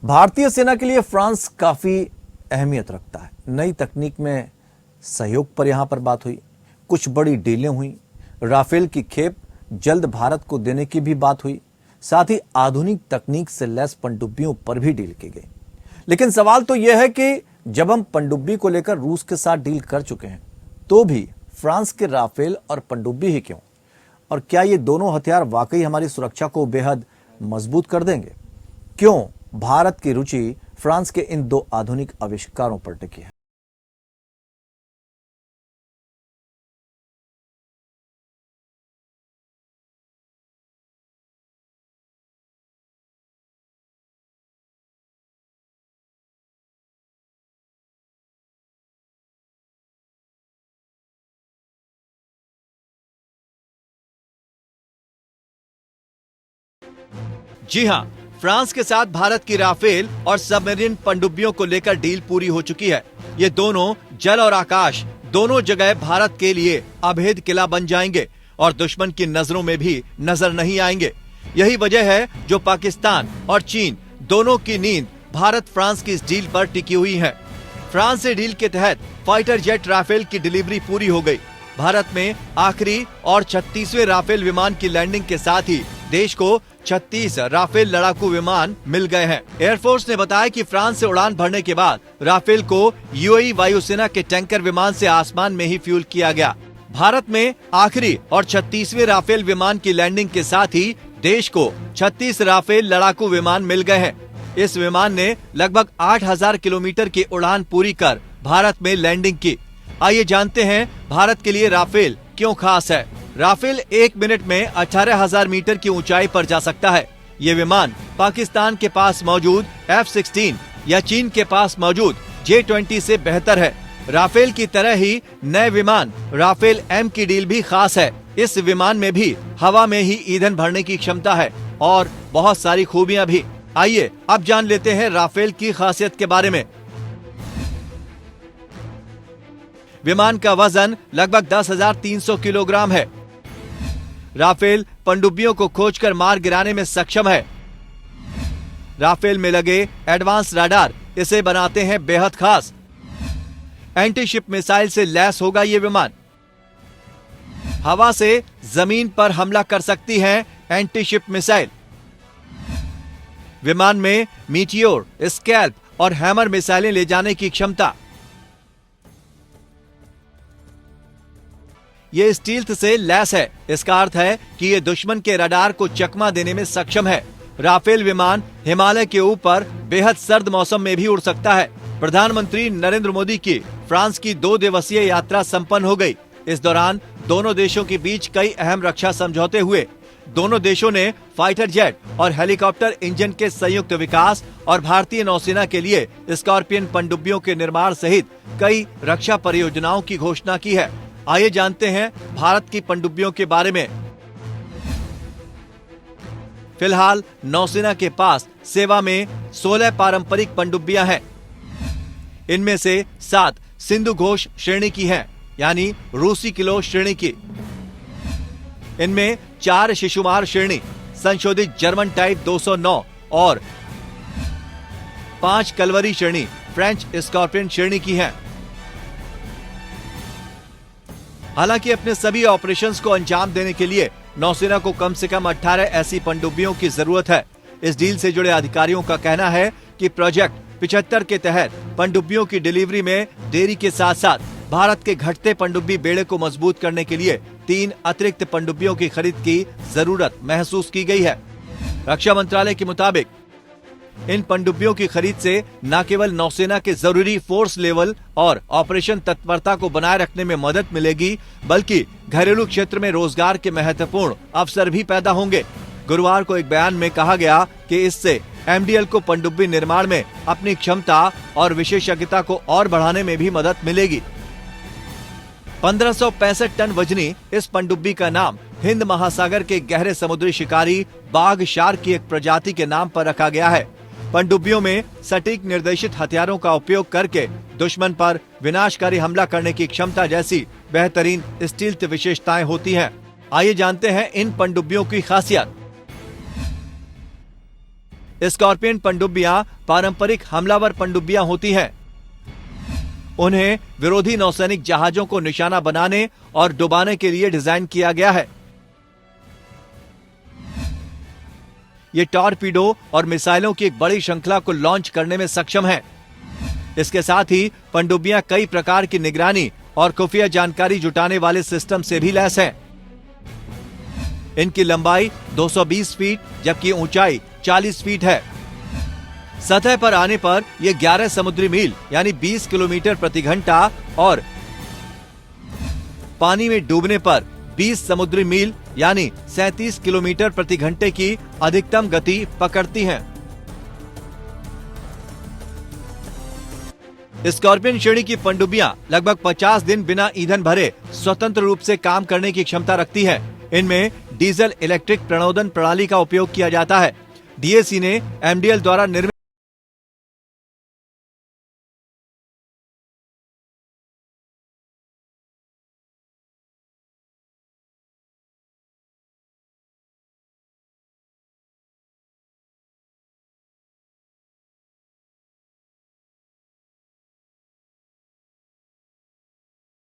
भारतीय सेना के लिए फ्रांस काफी अहमियत रखता है। नई तकनीक में सहयोग पर यहां पर बात हुई, कुछ बड़ी डीलें हुई, राफेल की खेप जल्द भारत को देने की भी बात हुई, साथ ही आधुनिक तकनीक से लैस पनडुब्बियों पर भी डील की गई। लेकिन सवाल तो यह है कि जब हम पनडुब्बी को लेकर रूस के साथ डील कर चुके हैं, तो भी फ्रांस के राफेल और पनडुब्बी ही क्यों? और क्या ये दोनों हथियार वाकई हमारी सुरक्षा को बेहद मजबूत कर देंगे? क्यों भारत की रुचि फ्रांस के इन दो आधुनिक आविष्कारों पर टिकी है? जी हां, फ्रांस के साथ भारत की राफेल और सबमरीन पनडुब्बियों को लेकर डील पूरी हो चुकी है। ये दोनों जल और आकाश दोनों जगह भारत के लिए अभेद किला बन जाएंगे और दुश्मन की नजरों में भी नजर नहीं आएंगे। यही वजह है जो पाकिस्तान और चीन दोनों की नींद भारत फ्रांस की इस डील पर टिकी हुई है। फ्रांस से डील के तहत फाइटर जेट राफेल की डिलीवरी पूरी हो गई। भारत में आखिरी और 36वें राफेल विमान की लैंडिंग के साथ ही देश को 36 राफेल लड़ाकू विमान मिल गए हैं। एयरफोर्स ने बताया कि फ्रांस से उड़ान भरने के बाद राफेल को यूएई वायुसेना के टैंकर विमान से आसमान में ही फ्यूल किया गया। भारत में आखिरी और 36वें राफेल विमान की लैंडिंग के साथ ही देश को 36 राफेल लड़ाकू विमान मिल गए हैं। इस विमान ने लगभग 8000 किलोमीटर की उड़ान पूरी कर भारत में लैंडिंग की। आइए जानते हैं भारत के लिए राफेल क्यों खास है। राफेल 1 मिनट में 18,000 मीटर की ऊंचाई पर जा सकता है। ये विमान पाकिस्तान के पास मौजूद F-16 या चीन के पास मौजूद J-20 से बेहतर है। राफेल की तरह ही नए विमान राफेल M की डील भी खास है। इस विमान में भी हवा में ही ईंधन भरने की क्षमता है और बहुत सारी खूबियां भी। आइए अब जान लेते हैं राफेल की खासियत के बारे में। विमान का वजन लगभग 10,300 किलोग्राम है। राफेल पनडुब्बियों को खोजकर मार गिराने में सक्षम है। राफेल में लगे एडवांस राडार इसे बनाते हैं बेहद खास। एंटीशिप मिसाइल से लैस होगा ये विमान। हवा से जमीन पर हमला कर सकती है एंटीशिप मिसाइल। विमान में मीटियोर, स्कैल्प और हैमर मिसाइलें ले जाने की क्षमता। ये स्टील्थ से लैस है। इसका अर्थ है कि ये दुश्मन के रडार को चकमा देने में सक्षम है। राफेल विमान हिमालय के ऊपर बेहद सर्द मौसम में भी उड़ सकता है। प्रधानमंत्री नरेंद्र मोदी की फ्रांस की 2 दिवसीय यात्रा संपन्न हो गई। इस दौरान दोनों देशों के बीच कई अहम रक्षा समझौते हुए। दोनों देशों ने फाइटर जेट और हेलीकॉप्टर इंजन के संयुक्त विकास और भारतीय नौसेना के लिए स्कॉर्पियन पनडुब्बियों के निर्माण सहित कई रक्षा परियोजनाओं की घोषणा की है। आइए जानते हैं भारत की पनडुब्बियों के बारे में। फिलहाल नौसेना के पास सेवा में 16 पारंपरिक पनडुब्बियां हैं। इनमें से 7 सिंधु घोष श्रेणी की हैं, यानी रूसी किलो श्रेणी की। इनमें 4 शिशुमार श्रेणी, संशोधित जर्मन टाइप 209 और 5 कलवरी श्रेणी, फ्रेंच स्कॉर्पियन श्रेणी की हैं। हालांकि अपने सभी ऑपरेशंस को अंजाम देने के लिए नौसेना को कम से कम 18 ऐसी पनडुब्बियों की जरूरत है। इस डील से जुड़े अधिकारियों का कहना है कि प्रोजेक्ट 75 के तहत पनडुब्बियों की डिलीवरी में देरी के साथ साथ भारत के घटते पनडुब्बी बेड़े को मजबूत करने के लिए 3 अतिरिक्त पनडुब्बियों की खरीद की जरूरत महसूस की गई है। रक्षा मंत्रालय के मुताबिक इन पनडुब्बियों की खरीद से न केवल नौसेना के जरूरी फोर्स लेवल और ऑपरेशन तत्परता को बनाए रखने में मदद मिलेगी, बल्कि घरेलू क्षेत्र में रोजगार के महत्वपूर्ण अवसर भी पैदा होंगे। गुरुवार को एक बयान में कहा गया कि इससे एमडीएल को पनडुब्बी निर्माण में अपनी क्षमता और विशेषज्ञता को और बढ़ाने में भी मदद मिलेगी। 1565 टन वजनी इस पनडुब्बी का नाम हिंद महासागर के गहरे समुद्री शिकारी बाघ शार्क की एक प्रजाति के नाम पर रखा गया है। पनडुब्बियों में सटीक निर्देशित हथियारों का उपयोग करके दुश्मन पर विनाशकारी हमला करने की क्षमता जैसी बेहतरीन स्टील्थ विशेषताएं होती हैं। आइए जानते हैं इन पनडुब्बियों की खासियत। स्कॉर्पियन पनडुब्बियां पारंपरिक हमलावर पनडुब्बियां होती हैं। उन्हें विरोधी नौसैनिक जहाजों को निशाना बनाने और डुबाने के लिए डिजाइन किया गया है। ये टॉरपीडो और मिसाइलों की एक बड़ी श्रृंखला को लॉन्च करने में सक्षम है। इसके साथ ही पनडुब्बियां कई प्रकार की निगरानी और खुफिया जानकारी जुटाने वाले सिस्टम से भी लैस हैं। इनकी लंबाई 220 फीट जबकि ऊंचाई 40 फीट है। सतह पर आने पर यह 11 समुद्री मील यानी 20 किलोमीटर प्रति घंटा और पानी में डूबने पर 20 समुद्री मील यानी 37 किलोमीटर प्रति घंटे की अधिकतम गति पकड़ती हैं। स्कॉर्पियन श्रेणी की पनडुब्बियां लगभग 50 दिन बिना ईंधन भरे स्वतंत्र रूप से काम करने की क्षमता रखती है। इनमें डीजल इलेक्ट्रिक प्रणोदन प्रणाली का उपयोग किया जाता है। डीएसी ने एमडीएल द्वारा निर्मित